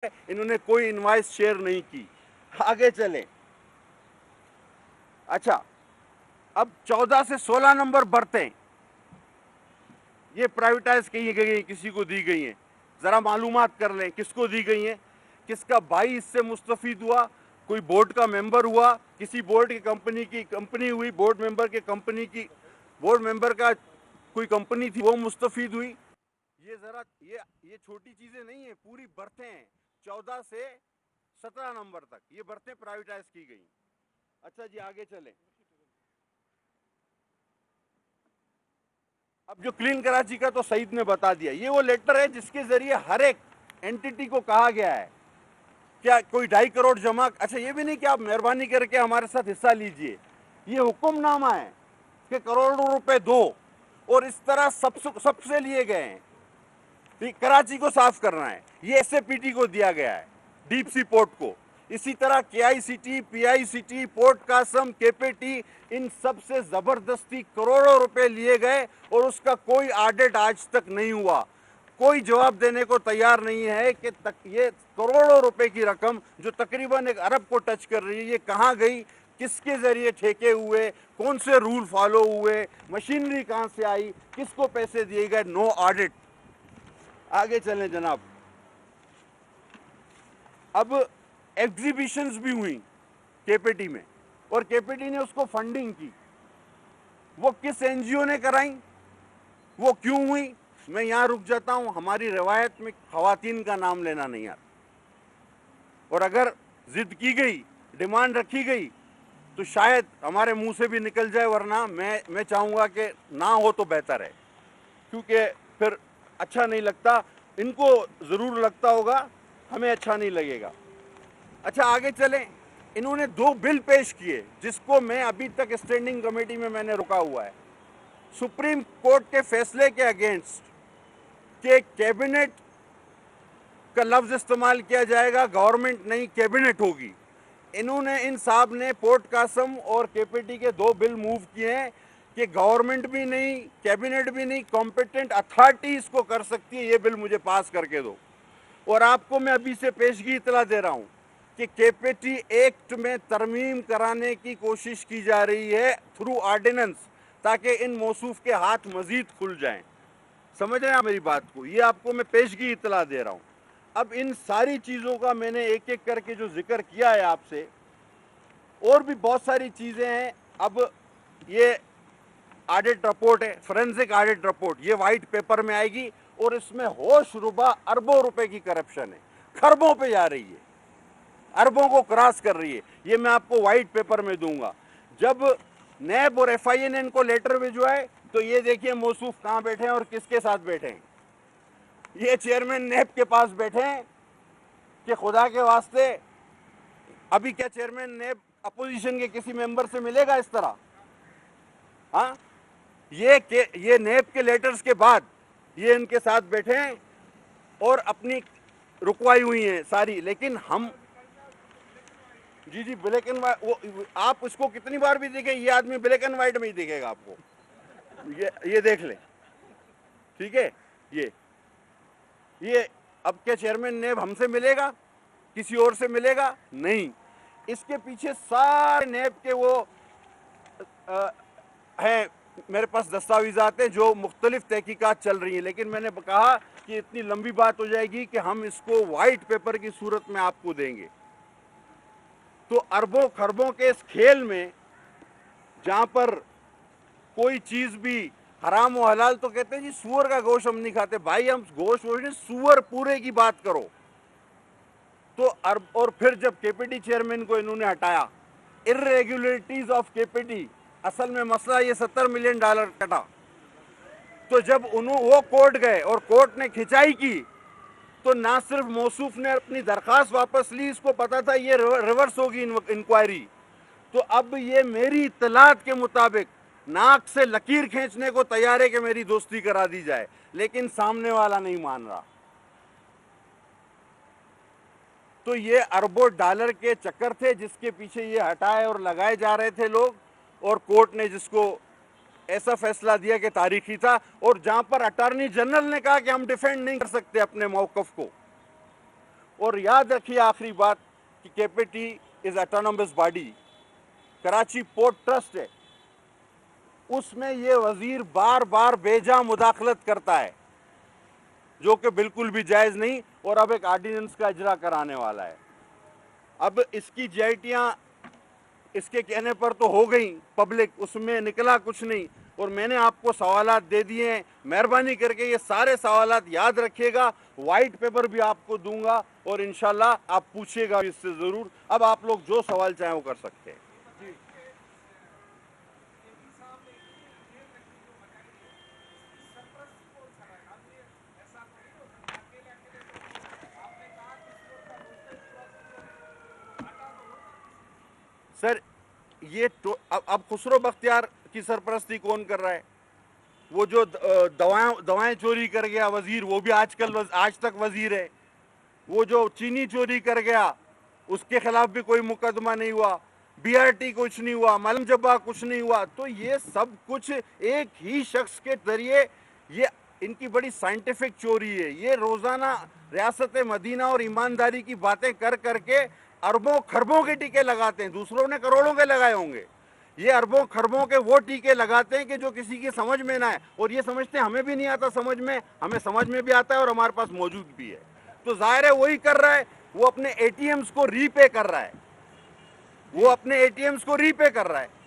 इन्होंने कोई invoice share नहीं की। आगे चलें। अच्छा, अब 14 से 16 नंबर बरतें ये प्राइवेटाइज की गई, किसी को दी गई हैं। ज़रा मालूमात कर लें किसको दी गई हैं, किसका भाई इससे मुस्तफ़ीद हुआ, कोई बोर्ड का मेंबर हुआ, किसी बोर्ड की कंपनी हुई, बोर्ड मेंबर के कंपनी की, बोर्ड मेंबर का कोई कंपनी थी वो मुस्तफ़ीद हुई। ये ज़रा ये छोटी चीज़ें नहीं है, पूरी बरतें हैं 14 से 17 नंबर तक ये बरतें प्राइवेटाइज की गई। अच्छा जी, आगे चलें। अब जो क्लीन कराची का तो सईद ने बता दिया, ये वो लेटर है जिसके जरिए हर एक एंटिटी को कहा गया है क्या कोई 2.5 करोड़ जमा। अच्छा, ये भी नहीं कि आप मेहरबानी करके हमारे साथ हिस्सा लीजिए, ये हुक्मनामा है कि करोड़ों रुपए दो, और इस तरह सबसे लिए गए हैं। तो कराची को साफ करना है, ये एसएपीटी को दिया गया है, डीप सी पोर्ट को। इसी तरह केआईसीटी, पीआईसीटी, पोर्ट कासम, केपीटी, इन सब से जबरदस्ती करोड़ों रुपए लिए गए और उसका कोई ऑडिट आज तक नहीं हुआ। कोई जवाब देने को तैयार नहीं है कि ये करोड़ों रुपए की रकम जो तकरीबन 1 अरब को टच कर रही है, ये कहाँ गई, किसके जरिए ठेके हुए, कौन से रूल फॉलो हुए, मशीनरी कहाँ से आई, किसको पैसे दिए गए, नो ऑडिट। आगे चलें जनाब। अब एग्जीबिशंस भी हुई केपीटी में, और केपीटी ने उसको फंडिंग की। वो किस एनजीओ ने कराई, वो क्यों हुई, मैं यहां रुक जाता हूं। हमारी रवायत में खवातीन का नाम लेना नहीं आता, और अगर जिद की गई, डिमांड रखी गई, तो शायद हमारे मुंह से भी निकल जाए, वरना मैं चाहूंगा कि ना हो तो बेहतर है, क्योंकि फिर अच्छा नहीं लगता। इनको ज़रूर लगता होगा, हमें अच्छा नहीं लगेगा। अच्छा, आगे चलें। इन्होंने 2 बिल पेश किए जिसको मैं अभी तक स्टैंडिंग कमेटी में मैंने रुका हुआ है। सुप्रीम कोर्ट के फैसले के अगेंस्ट कि कैबिनेट का लफ्ज़ इस्तेमाल किया जाएगा, गवर्नमेंट नहीं कैबिनेट होगी। इन्होंने, इन साहब ने पोर्ट कासम और केपीटी के 2 बिल मूव किए हैं कि गवर्नमेंट भी नहीं, कैबिनेट भी नहीं, कॉम्पिटेंट अथॉरिटी इसको कर सकती है, ये बिल मुझे पास करके दो। और आपको मैं अभी से पेशगी इतला दे रहा हूं कि केपीटी एक्ट में तरमीम कराने की कोशिश की जा रही है थ्रू ऑर्डिनेंस, ताकि इन मौसूफ के हाथ मजीद खुल जाएं। समझ रहे हैं मेरी बात को, ये आपको मैं पेशगी इतला दे रहा हूं। अब इन सारी चीज़ों का मैंने एक एक करके जो जिक्र किया है आपसे, और भी बहुत सारी चीज़ें हैं। अब ये ऑडिट रिपोर्ट है, फोरेंसिक ऑडिट रिपोर्ट, ये वाइट पेपर में आएगी, और इसमें होश रुबा अरबों रुपए की करप्शन है, खरबों पे जा रही है, अरबों को क्रॉस कर रही है। ये मैं आपको वाइट पेपर में दूंगा। जब नैब और एफआईए ने इनको लेटर भिजवाए, तो ये देखिए मौसूफ कहाँ बैठे हैं और किसके साथ बैठे हैं। ये चेयरमैन नैब के पास बैठे हैं कि खुदा के वास्ते, अभी क्या चेयरमैन नैब अपोजिशन के किसी मेंबर से मिलेगा इस तरह? हाँ, ये नैब के लेटर्स के बाद ये इनके साथ बैठे हैं और अपनी रुकवाई हुई हैं सारी। लेकिन हम, जी ब्लैक एंड वाइट, वो आप उसको कितनी बार भी देखें, ये आदमी ब्लैक एंड वाइट में ही दिखेगा आपको। ये देख लें, ठीक है। ये अब क्या चेयरमैन नैब हमसे मिलेगा, किसी और से मिलेगा? नहीं। इसके पीछे सारे नैब के वो हैं, मेरे पास दस्तावेज़ात हैं जो मुख्तलिफ तहकीकात चल रही हैं। लेकिन मैंने कहा कि इतनी लंबी बात हो जाएगी कि हम इसको वाइट पेपर की सूरत में आपको देंगे। तो अरबों खरबों के इस खेल में, जहाँ पर कोई चीज़ भी हराम व हलाल, तो कहते हैं जी सूअर का गोश्त हम नहीं खाते। भाई, हम गोश्त नहीं, सूअर पूरे की बात करो। तो और फिर जब केपीटी चेयरमैन को इन्होंने हटाया, इर्रेगुलरिटीज ऑफ केपीटी, असल में मसला ये $70 मिलियन कटा। तो जब वो कोर्ट गए और कोर्ट ने खिंचाई की, तो ना सिर्फ मौसूफ ने अपनी दरख्वास्त वापस ली, इसको पता था ये रिवर्स होगी इंक्वायरी। तो अब ये मेरी इत्तलात के मुताबिक नाक से लकीर खींचने को तैयार है कि मेरी दोस्ती करा दी जाए, लेकिन सामने वाला नहीं मान रहा। तो ये अरबों डॉलर के चक्कर थे जिसके पीछे ये हटाए और लगाए जा रहे थे लोग, और कोर्ट ने जिसको ऐसा फैसला दिया कि तारीखी था, और जहां पर अटॉर्नी जनरल ने कहा कि हम डिफेंड नहीं कर सकते अपने मौकफ को, और याद रखिए आखिरी बात कि KPT is autonomous body, Karachi port trust है, उसमें ये वजीर बार बार बेजा मुदाखलत करता है जो कि बिल्कुल भी जायज़ नहीं, और अब एक ऑर्डिनेंस का इजरा कराने वाला है। अब इसकी जेआईटियाँ इसके कहने पर तो हो गई पब्लिक, उसमें निकला कुछ नहीं, और मैंने आपको सवालात दे दिए हैं। मेहरबानी करके ये सारे सवालात याद रखिएगा, वाइट पेपर भी आपको दूंगा और इंशाल्लाह आप पूछिएगा इससे ज़रूर। अब आप लोग जो सवाल चाहें वो कर सकते हैं। सर ये तो अब खुसरो बख्तियार की सरपरस्ती कौन कर रहा है? वो जो दवाएं चोरी कर गया वजीर, वो भी आज तक वजीर है। वो जो चीनी चोरी कर गया उसके खिलाफ भी कोई मुकदमा नहीं हुआ, बीआरटी कुछ नहीं हुआ, मलम जब्बा कुछ नहीं हुआ। तो ये सब कुछ एक ही शख्स के जरिए, ये इनकी बड़ी साइंटिफिक चोरी है। ये रोजाना रियासत मदीना और ईमानदारी की बातें कर करके अरबों खरबों के टीके लगाते हैं। दूसरों ने करोड़ों के लगाए होंगे, ये अरबों खरबों के वो टीके लगाते हैं कि जो किसी की समझ में ना आए, और ये समझते हैं हमें भी नहीं आता समझ में, हमें समझ में भी आता है और हमारे पास मौजूद भी है। तो जाहिर है वही कर रहा है, वो अपने एटीएम्स को रीपे कर रहा है, वो अपने एटीएम्स को रीपे कर रहा है।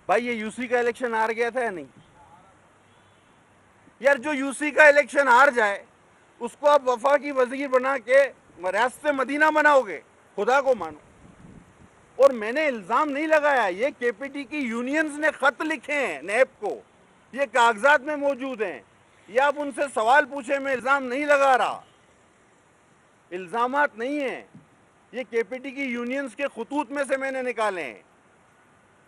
भाई ये यूसी का इलेक्शन हार गया था या नहीं? यार जो यूसी का इलेक्शन हार जाए उसको आप वफा की वजीर बना के रियासत मदीना बनाओगे? खुदा को मानो। और मैंने इल्जाम नहीं लगाया, ये केपीटी की यूनियंस ने खत लिखे हैं नैब को, ये कागजात में मौजूद हैं। ये आप उनसे सवाल पूछे, मैं इल्जाम नहीं लगा रहा, इल्जामात नहीं है, ये केपीटी की यूनियंस के खतूत में से मैंने निकाले हैं।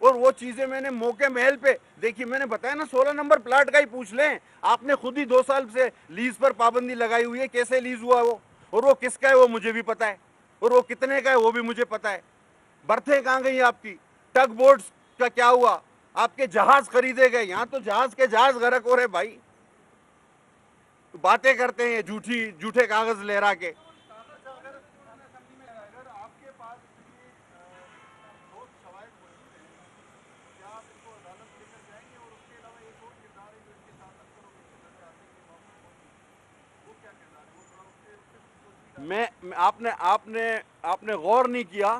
और वो चीजें मैंने मौके महल पे देखी। मैंने बताया ना, 16 नंबर प्लाट का ही पूछ लें, आपने खुद ही 2 साल से लीज पर पाबंदी लगाई हुई है। कैसे लीज हुआ वो, और वो किसका है वो मुझे भी पता है, और वो कितने का है वो भी मुझे पता है। बर्थे कहाँ गई आपकी? टग बोट्स का क्या हुआ? आपके जहाज खरीदे गए, यहाँ तो जहाज के जहाज गर्क हो रहे भाई। बातें करते हैं झूठे कागज लहरा के। आपने गौर नहीं किया,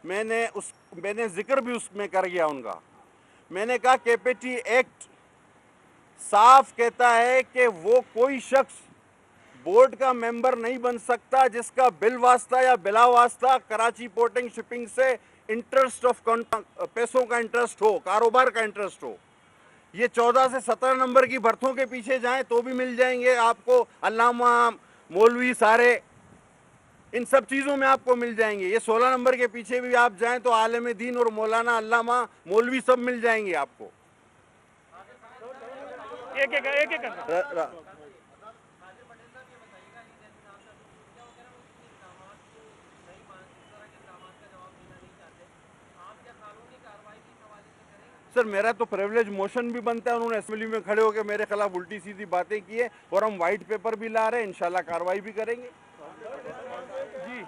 मैंने जिक्र भी उसमें कर गया उनका। मैंने कहा केपीटी एक्ट साफ कहता है कि वो कोई शख्स बोर्ड का मेंबर नहीं बन सकता जिसका बिल वास्ता या बिला वास्ता कराची पोर्टिंग शिपिंग से इंटरेस्ट ऑफ पैसों का इंटरेस्ट हो, कारोबार का इंटरेस्ट हो। ये 14 से 17 नंबर की बर्थों के पीछे जाएं तो भी मिल जाएंगे आपको, अल्लामा मौलवी सारे, इन सब चीज़ों में आपको मिल जाएंगे। ये 16 नंबर के पीछे भी आप जाएं तो आलिम दीन और मौलाना अल्लामा मौलवी सब मिल जाएंगे आपको। एक सर मेरा तो प्रिविलेज मोशन भी बनता है, उन्होंने असेंबली में खड़े होकर मेरे खिलाफ उल्टी सीधी बातें की है, और हम व्हाइट पेपर भी ला रहे हैं, इंशाल्लाह कार्रवाई भी करेंगे। जी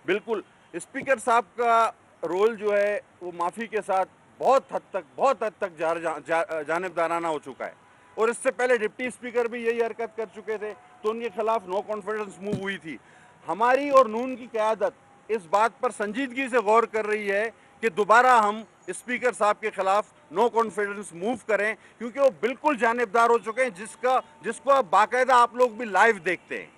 बिल्कुल, स्पीकर साहब का रोल जो है वो माफ़ी के साथ बहुत हद तक जानिबदाराना हो चुका है, और इससे पहले डिप्टी स्पीकर भी यही हरकत कर चुके थे, तो उनके खिलाफ नो कॉन्फिडेंस मूव हुई थी। हमारी और नून की क़यादत इस बात पर संजीदगी से गौर कर रही है कि दोबारा हम स्पीकर साहब के खिलाफ नो कॉन्फिडेंस मूव करें, क्योंकि वो बिल्कुल जानिबदार हो चुके हैं, जिसको अब बाकायदा आप लोग भी लाइव देखते हैं।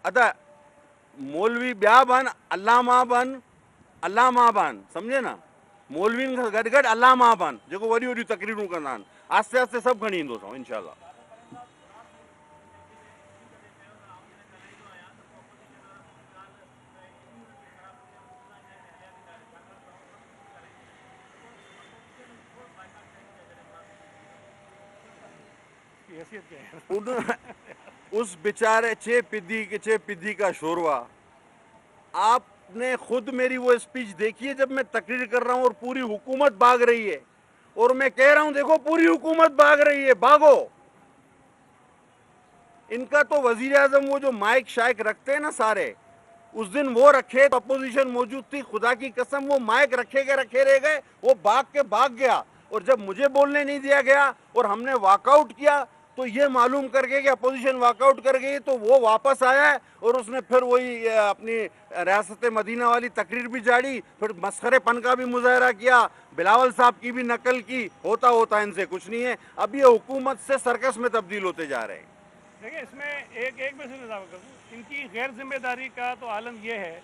अतः मौलवी ब्या बन अल्लामा बन समझे ना, मौलवी गॾु गॾु अल्लामा बन जेको वॾी वॾियूं तकरीरूं कंदा आहिनि, आस्ते आस्ते सभु खणी ईंदो अथव इंशाल्लाह। आपकी हैसियत क्या है? उस बेचारे चे पिद्दी का शोरवा, आपने खुद मेरी वो स्पीच देखी है जब मैं तकरीर कर रहा हूं और पूरी हुकूमत भाग रही है और मैं कह रहा हूं देखो पूरी हुकूमत भाग रही है, भागो। इनका तो वजीर आजम वो जो माइक शाइक रखते हैं ना सारे, उस दिन वो रखे तो अपोजिशन मौजूद थी, खुदा की कसम वो माइक रखे के रखे रह गए, वो भाग गया। और जब मुझे बोलने नहीं दिया गया और हमने वॉकआउट किया तो ये मालूम करके कि अपोजिशन वॉकआउट कर गई, तो वो वापस आया है और उसने फिर वही अपनी रियासत मदीना वाली तकरीर भी जारी, फिर मस्खरेपन का भी मुजाहरा किया, बिलावल साहब की भी नकल की। होता होता इनसे कुछ नहीं है, अब ये हुकूमत से सर्कस में तब्दील होते जा रहे हैं। देखिए, इसमें एक मैं सिर्फ इजाफा कर दूँ, इनकी गैर जिम्मेदारी का तो आलम यह है,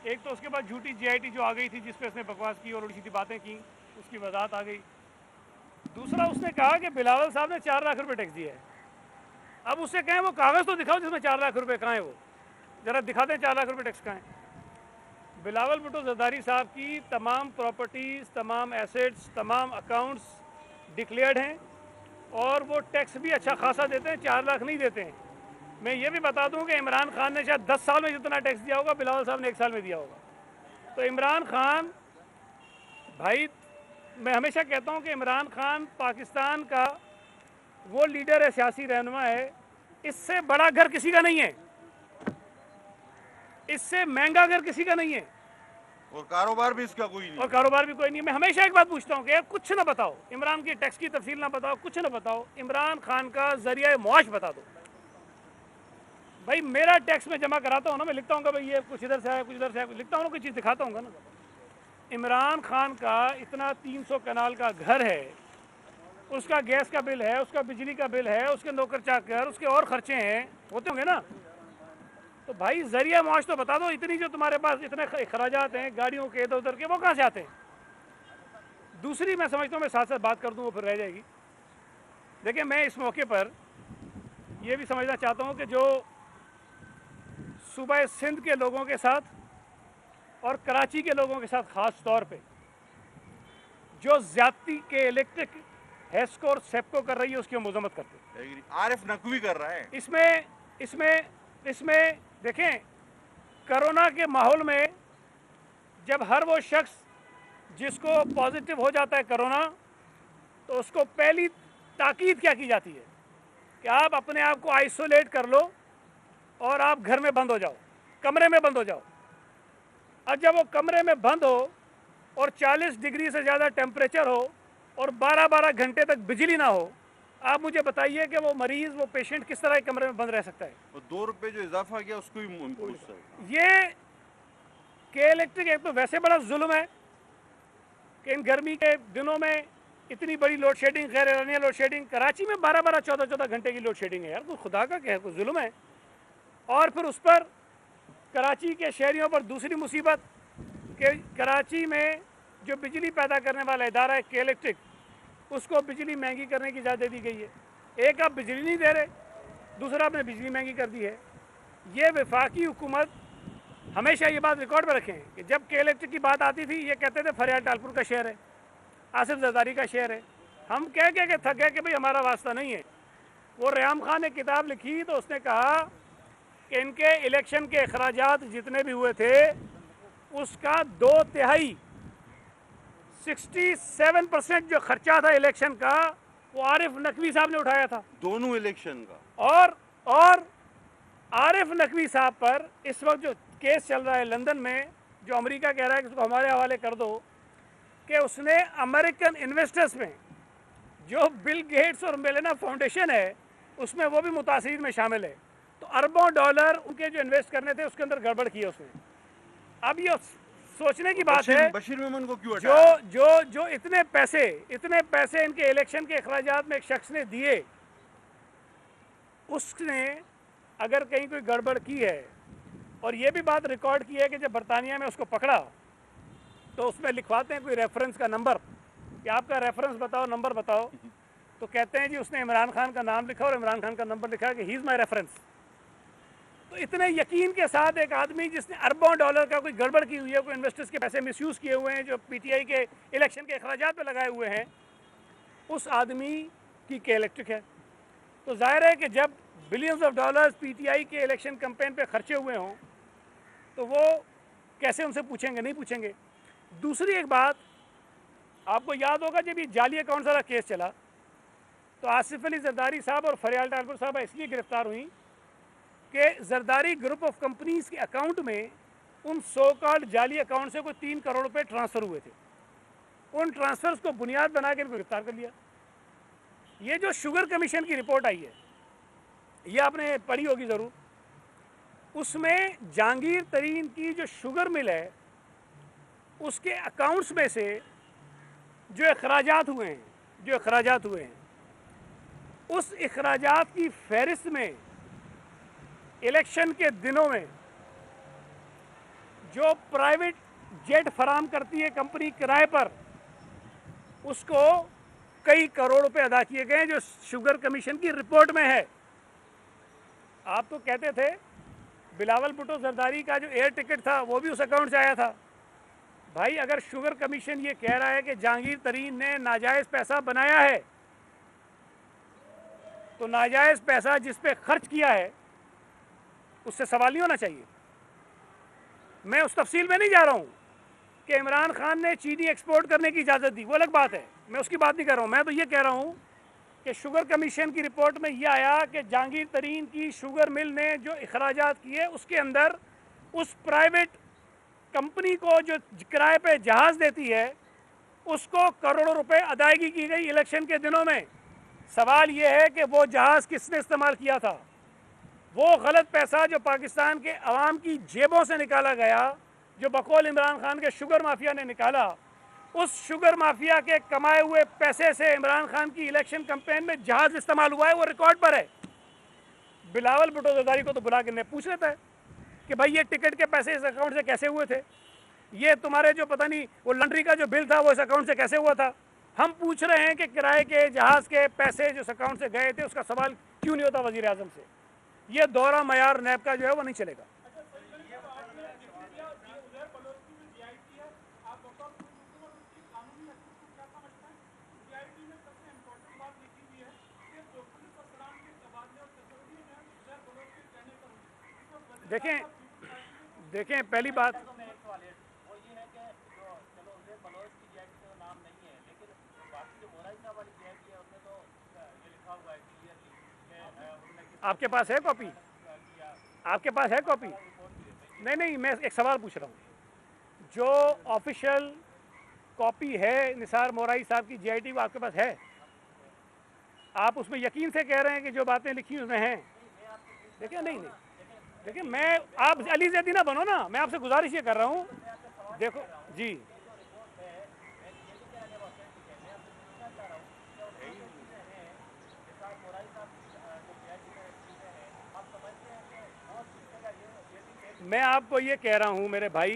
एक तो उसके बाद झूठी जीआईटी जो आ गई थी जिस पे उसने बकवास की और उल्टी सीधी बातें की, उसकी वजाहत आ गई। दूसरा, उसने कहा कि बिलावल साहब ने 4 लाख रुपए टैक्स दिया है। अब उससे कहें वो कागज़ तो दिखाओ जिसमें 4 लाख रुपए कहाँ है, वो ज़रा दिखा दें 4 लाख रुपए टैक्स कहाँ है। बिलावल भुट्टो जरदारी साहब की तमाम प्रॉपर्टीज़, तमाम एसेट्स, तमाम अकाउंट्स डिक्लेयर्ड हैं और वो टैक्स भी अच्छा खासा देते हैं, 4 लाख नहीं देते हैं। मैं ये भी बता दूं कि इमरान खान ने शायद 10 साल में जितना टैक्स दिया होगा बिलावल साहब ने 1 साल में दिया होगा। तो इमरान खान भाई, मैं हमेशा कहता हूं कि इमरान खान पाकिस्तान का वो लीडर है, सियासी रहनुमा है, इससे बड़ा घर किसी का नहीं है, इससे महंगा घर किसी का नहीं है, और कारोबार भी इसका कोई नहीं, और कारोबार भी कोई नहीं है। मैं हमेशा एक बात पूछता हूँ कि यार कुछ ना बताओ, इमरान की टैक्स की तफसील ना बताओ, कुछ ना बताओ, इमरान खान का जरिया मुआश बता दो। भाई मेरा टैक्स में जमा कराता हूँ ना, मैं लिखता हूँ कि भाई ये कुछ इधर से आया, कुछ इधर से आया, लिखता हूँ ना, कोई चीज़ दिखाता हूँ ना। इमरान खान का इतना 300 कनाल का घर है, उसका गैस का बिल है, उसका बिजली का बिल है, उसके नौकर चाकर, उसके और खर्चे हैं, होते होंगे ना। तो भाई जरिया मुआश तो बता दो, इतनी जो तुम्हारे पास इतने अखराजात हैं गाड़ियों के इधर उधर के, वो कहाँ से आते हैं। दूसरी मैं समझता हूँ, मैं साथ साथ बात कर दूँ वो फिर रह जाएगी। देखिए, मैं इस मौके पर ये भी समझना चाहता हूँ कि जो सूबा सिंध के लोगों के साथ और कराची के लोगों के साथ ख़ास तौर पे जो ज़्यादती के इलेक्ट्रिक हेस्को और सेप्को कर रही है उसकी हम मजम्मत करते हैं। आरिफ नकवी कर रहा है इसमें देखें, कोरोना के माहौल में जब हर वो शख्स जिसको पॉजिटिव हो जाता है कोरोना, तो उसको पहली ताकीद क्या की जाती है कि आप अपने आप को आइसोलेट कर लो और आप घर में बंद हो जाओ, कमरे में बंद हो जाओ। अब जब वो कमरे में बंद हो और 40 डिग्री से ज़्यादा टेम्परेचर हो और 12-12 घंटे तक बिजली ना हो, आप मुझे बताइए कि वो मरीज़, वो पेशेंट किस तरह के कमरे में बंद रह सकता है। और 2 रुपये जो इजाफा किया उसको भी ये के इलेक्ट्रिक एक तो वैसे बड़ा जुल्म है कि इन गर्मी के दिनों में इतनी बड़ी लोड शेडिंग, खैर इरानिया लोड शेडिंग, कराची में 12-12, 14-14 घंटे की लोड शेडिंग है यार, तो खुदा का क्या है, कोई जुल्म है। और फिर उस पर कराची के शहरियों पर दूसरी मुसीबत कि कराची में जो बिजली पैदा करने वाला इदारा है के इलेक्ट्रिक, उसको बिजली महंगी करने की इजाज़त दे दी गई है। एक, आप बिजली नहीं दे रहे, दूसरा आपने बिजली महंगी कर दी है। ये वफाकी हुकूमत, हमेशा ये बात रिकॉर्ड में रखें कि जब के इलेक्ट्रिक की बात आती थी ये कहते थे फरियाद टालपुर का शहर है, आसिफ जरदारी का शहर है। हम कह के थक गए कि भाई हमारा वास्ता नहीं है। वो रयाम खान ने किताब लिखी तो उसने कहा कि इनके इलेक्शन के अखराजात जितने भी हुए थे उसका 2/3 67% जो खर्चा था इलेक्शन का, वो आरिफ नकवी साहब ने उठाया था, दोनों इलेक्शन का। और आरिफ नकवी साहब पर इस वक्त जो केस चल रहा है लंदन में, जो अमेरिका कह रहा है कि उसको हमारे हवाले कर दो, कि उसने अमेरिकन इन्वेस्टर्स में जो बिल गेट्स और मेलेना फाउंडेशन है उसमें वो भी मुतासिरीन में शामिल है। तो अरबों डॉलर उनके जो इन्वेस्ट करने थे उसके अंदर गड़बड़ की है उसने। अब ये सोचने की बात है बशीर मेमन को क्यों जो इतने पैसे इनके इलेक्शन के अखराजात में एक शख्स ने दिए, उसने अगर कहीं कोई गड़बड़ की है, और ये भी बात रिकॉर्ड की है कि जब बरतानिया में उसको पकड़ा तो उसमें लिखवाते हैं कोई रेफरेंस का नंबर कि आपका रेफरेंस बताओ, नंबर बताओ, तो कहते हैं जी उसने इमरान खान का नाम लिखा और इमरान खान का नंबर लिखा कि ही इज़ माई रेफरेंस। तो इतने यकीन के साथ एक आदमी जिसने अरबों डॉलर का कोई गड़बड़ की हुई है, कोई इन्वेस्टर्स के पैसे मिसयूज़ किए हुए हैं जो पीटीआई के इलेक्शन के अखराजात पे लगाए हुए हैं, उस आदमी की के इलेक्ट्रिक है। तो जाहिर है कि जब बिलियंस ऑफ डॉलर्स पीटीआई के इलेक्शन कैंपेन पे खर्चे हुए हों तो वो कैसे उनसे पूछेंगे, नहीं पूछेंगे। दूसरी एक बात, आपको याद होगा जब ये जाली अकाउंट्स वाला केस चला तो आसिफ अली जरदारी साहब और फरियाल टालपुर साहब इसलिए गिरफ्तार हुई कि जरदारी ग्रुप ऑफ कंपनीज के अकाउंट में उन सो कॉल्ड जाली अकाउंट से कोई 3 करोड़ रुपए ट्रांसफ़र हुए थे। उन ट्रांसफ़र्स को बुनियाद बना के इनको गिरफ्तार कर लिया। ये जो शुगर कमीशन की रिपोर्ट आई है, ये आपने पढ़ी होगी ज़रूर। उसमें जहांगीर तरीन की जो शुगर मिल है उसके अकाउंट्स में से जो अखराजात हुए हैं उस अखराजात की फहरिस्त में इलेक्शन के दिनों में जो प्राइवेट जेट फराम करती है कंपनी किराए पर, उसको कई करोड़ रुपए अदा किए गए जो शुगर कमीशन की रिपोर्ट में है। आप तो कहते थे बिलावल भुट्टो जरदारी का जो एयर टिकट था वो भी उस अकाउंट से आया था। भाई अगर शुगर कमीशन ये कह रहा है कि जहांगीर तरीन ने नाजायज़ पैसा बनाया है तो नाजायज़ पैसा जिस पे खर्च किया है उससे सवाल नहीं होना चाहिए। मैं उस तफसील में नहीं जा रहा हूँ कि इमरान खान ने चीनी एक्सपोर्ट करने की इजाज़त दी, वो अलग बात है, मैं उसकी बात नहीं कर रहा हूँ। मैं तो ये कह रहा हूँ कि शुगर कमीशन की रिपोर्ट में यह आया कि जहांगीर तरीन की शुगर मिल ने जो अखराजात किए उसके अंदर उस प्राइवेट कंपनी को जो किराए पे जहाज़ देती है उसको करोड़ों रुपए अदायगी की गई इलेक्शन के दिनों में। सवाल ये है कि वो जहाज़ किसने इस्तेमाल किया था? वो गलत पैसा जो पाकिस्तान के अवाम की जेबों से निकाला गया, जो बकौल इमरान खान के शुगर माफिया ने निकाला, उस शुगर माफिया के कमाए हुए पैसे से इमरान खान की इलेक्शन कैंपेन में जहाज़ इस्तेमाल हुआ है, वो रिकॉर्ड पर है। बिलावल भुट्टो जरदारी को तो बुला के पूछ लेता है कि भाई ये टिकट के पैसे इस अकाउंट से कैसे हुए थे, ये तुम्हारे जो पता नहीं वो लॉन्ड्री का जो बिल था वो इस अकाउंट से कैसे हुआ था। हम पूछ रहे हैं कि किराए के जहाज़ के पैसे जो इस अकाउंट से गए थे उसका सवाल क्यों नहीं होता वज़ीर आज़म से। ये दोहरा मयार नैब का जो है वो नहीं चलेगा। देखें पहली बात, आपके पास है कॉपी? आपके पास है कॉपी? नहीं, मैं एक सवाल पूछ रहा हूँ। जो ऑफिशियल कॉपी है निसार मोराई साहब की जीआईटी वो आपके पास है? आप उसमें यकीन से कह रहे हैं कि जो बातें लिखी उसमें हैं? देखिए नहीं, देखिए मैं, आप अली जैदी ना बनो ना, मैं आपसे गुजारिश ये कर रहा हूँ। देखो जी, मैं आपको ये कह रहा हूँ मेरे भाई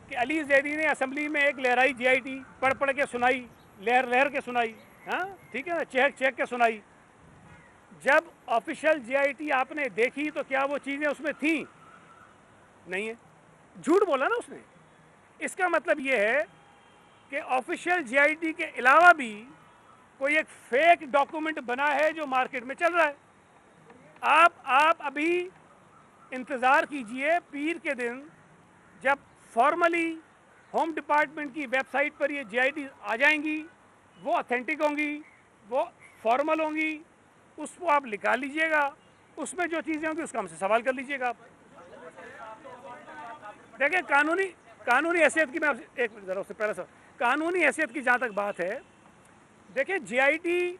कि अली जैदी ने असेंबली में एक लहराई जीआईटी पढ़ के सुनाई, लहर के सुनाई, हाँ ठीक है ना, चेक के सुनाई। जब ऑफिशियल जीआईटी आपने देखी तो क्या वो चीज़ें उसमें थी? नहीं है, झूठ बोला ना उसने। इसका मतलब ये है कि ऑफिशियल जीआईटी के अलावा भी कोई एक फेक डॉक्यूमेंट बना है जो मार्केट में चल रहा है। आप अभी इंतज़ार कीजिए पीर के दिन जब फॉर्मली होम डिपार्टमेंट की वेबसाइट पर ये जीआईटी आ जाएंगी, वो ऑथेंटिक होंगी, वो फॉर्मल होंगी, उसको आप निकाल लीजिएगा, उसमें जो चीज़ें होंगी उसका हमसे सवाल कर लीजिएगा आप। देखिए कानूनी हैसियत की मैं आपसे एक ज़रा उससे पहले सर, कानूनी हैसियत की जहाँ तक बात है, देखिए जीआईटी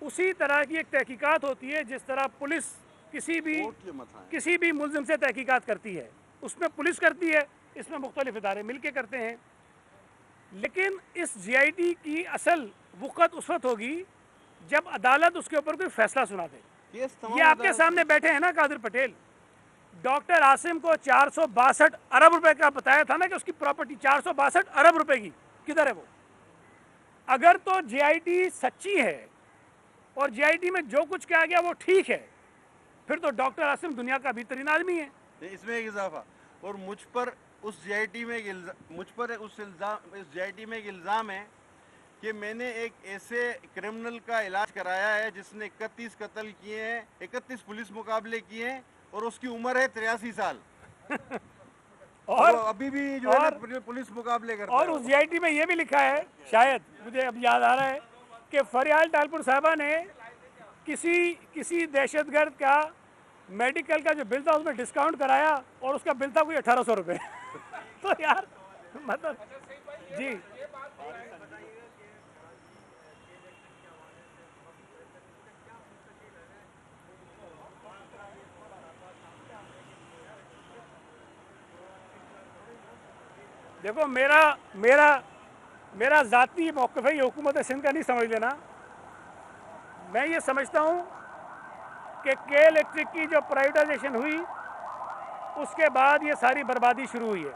उसी तरह की एक तहकीकात होती है जिस तरह पुलिस किसी भी मुल्ज़िम से तहकीकात करती है, उसमें पुलिस करती है, इसमें मुख्तलिफ इदारे मिल के करते हैं। लेकिन इस जीआईटी की असल वक़्त उस वक्त होगी जब अदालत उसके ऊपर कोई फैसला सुना दे। ये आपके सामने बैठे हैं ना कादिर पटेल, डॉक्टर आसिम को 462 अरब रुपए का बताया था ना कि उसकी प्रॉपर्टी 462 अरब रुपए की, किधर है वो? अगर तो जीआईटी सच्ची है और जीआईटी में जो कुछ कहा गया वो ठीक है, फिर तो डॉक्टर आसिम दुनिया का बेहतरीन आदमी है। इसमें एक इजाफा, और मुझ पर उस जीआईटी में इस जीआईटी में एक इल्ज़ाम है कि मैंने एक ऐसे क्रिमिनल का इलाज कराया है जिसने 31 कत्ल किए हैं, 31 पुलिस मुकाबले किए हैं और उसकी उम्र है 83 साल। और वो अभी भी जो है और ना पुलिस मुकाबले करता और है उस जीआईटी में ये भी लिखा है, शायद मुझे अब याद आ रहा है, कि फरियाल टालपुर साहबा ने किसी दहशतगर्द का मेडिकल का जो बिल था उसमें डिस्काउंट कराया और उसका बिल था कोई 1800 रुपये। तो यार मतलब जी देखो, मेरा मेरा मेरा ज़ाती मौक़िफ़ है, ये हुकूमत सिंध का नहीं समझ लेना। मैं ये समझता हूँ कि के इलेक्ट्रिक की जो प्राइवेटाइजेशन हुई उसके बाद ये सारी बर्बादी शुरू हुई है।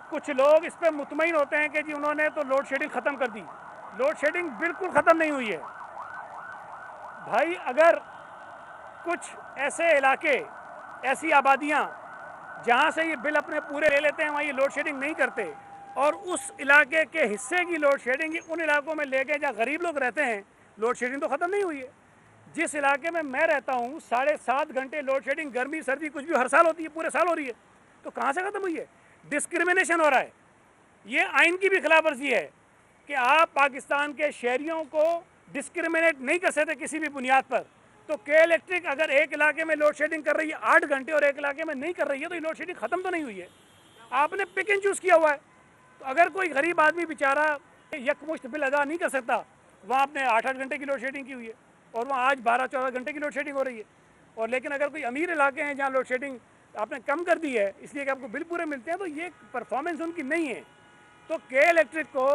कुछ लोग इस पर मुतमईन होते हैं कि जी उन्होंने तो लोड शेडिंग ख़त्म कर दी। लोड शेडिंग बिल्कुल ख़त्म नहीं हुई है भाई। अगर कुछ ऐसे इलाके, ऐसी आबादियाँ जहाँ से ये बिल अपने पूरे ले लेते हैं, वहाँ ये लोड शेडिंग नहीं करते, और उस इलाके के हिस्से की लोड शेडिंग उन इलाकों में ले गए जहाँ गरीब लोग रहते हैं, लोड शेडिंग तो ख़त्म नहीं हुई है। जिस इलाके में मैं रहता हूँ 7.5 घंटे लोड शेडिंग, गर्मी सर्दी कुछ भी हर साल होती है, पूरे साल हो रही है। तो कहाँ से ख़त्म हुई है? डिस्क्रिमिनेशन हो रहा है। ये आइन की भी खिलाफ वर्जी है कि आप पाकिस्तान के शहरियों को डिस्क्रिमिनेट नहीं कर सकते किसी भी बुनियाद पर। तो के इलेक्ट्रिक अगर एक इलाके में लोड शेडिंग कर रही है 8 घंटे और एक इलाके में नहीं कर रही है, तो ये लोड शेडिंग ख़त्म तो नहीं हुई है। आपने पिक एंड चूज़ किया हुआ है। तो अगर कोई गरीब आदमी बेचारा यकमुश्त बिल अदा नहीं कर सकता, वहाँ आपने 8-8 घंटे की लोड शेडिंग की हुई है और वहाँ आज 12-14 घंटे की लोड शेडिंग हो रही है। और लेकिन अगर कोई अमीर इलाके हैं जहाँ लोड शेडिंग आपने कम कर दी है इसलिए कि आपको बिल पूरे मिलते हैं, तो ये परफॉर्मेंस उनकी नहीं है। तो के इलेक्ट्रिक को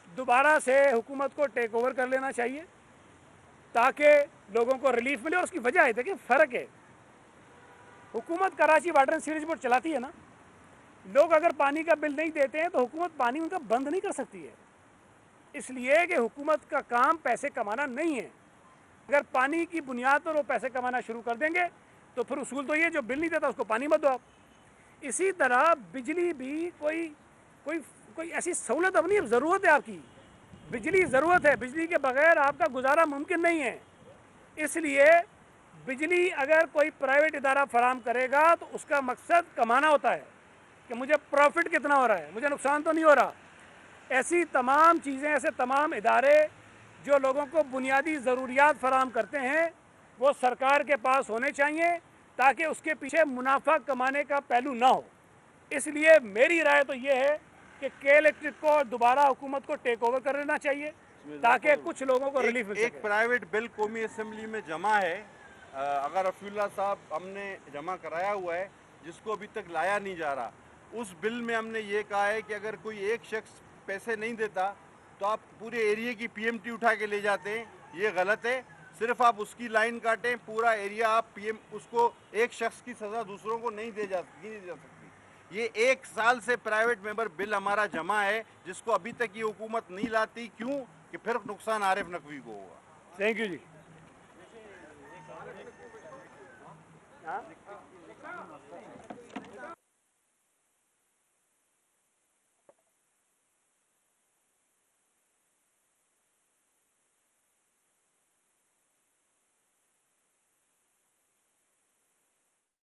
दोबारा से हुकूमत को टेक ओवर कर लेना चाहिए ताकि लोगों को रिलीफ मिले। और उसकी वजह है, देखिए फ़र्क है, हुकूमत Karachi water and sewerage board चलाती है ना, लोग अगर पानी का बिल नहीं देते हैं तो हुकूमत पानी उनका बंद नहीं कर सकती है, इसलिए कि हुकूमत का काम पैसे कमाना नहीं है। अगर पानी की बुनियाद पर वो पैसे कमाना शुरू कर देंगे तो फिर उसूल तो ये, जो बिल नहीं देता उसको पानी मत दो आप। इसी तरह बिजली भी कोई कोई कोई ऐसी सहूलत अब नहीं, ज़रूरत है आपकी, बिजली ज़रूरत है, बिजली के बगैर आपका गुजारा मुमकिन नहीं है। इसलिए बिजली अगर कोई प्राइवेट इदारा फराम करेगा तो उसका मकसद कमाना होता है कि मुझे प्रॉफिट कितना हो रहा है, मुझे नुकसान तो नहीं हो रहा। ऐसी तमाम चीज़ें, ऐसे तमाम इदारे जो लोगों को बुनियादी ज़रूरियात फराम करते हैं वो सरकार के पास होने चाहिए ताकि उसके पीछे मुनाफा कमाने का पहलू ना हो। इसलिए मेरी राय तो ये है कि के इलेक्ट्रिक को दोबारा हुकूमत को टेक ओवर कर लेना चाहिए ताकि कुछ लोगों को रिलीफ मिल सके। एक प्राइवेट बिल कौमी असेंबली में जमा है, अगर रफीउल्लाह साहब हमने जमा कराया हुआ है, जिसको अभी तक लाया नहीं जा रहा। उस बिल में हमने ये कहा है कि अगर कोई एक शख्स पैसे नहीं देता तो आप पूरे एरिया की पीएमटी उठा के ले जाते हैं, ये गलत है। सिर्फ आप उसकी लाइन काटें, पूरा एरिया आप पीएम, उसको एक शख्स की सज़ा दूसरों को नहीं दी जा सकती। ये 1 साल से प्राइवेट मेंबर बिल हमारा जमा है जिसको अभी तक ये हुकूमत नहीं लाती। क्यों? कि फिर नुकसान आरिफ नकवी को होगा। थैंक यू जी। हाँ?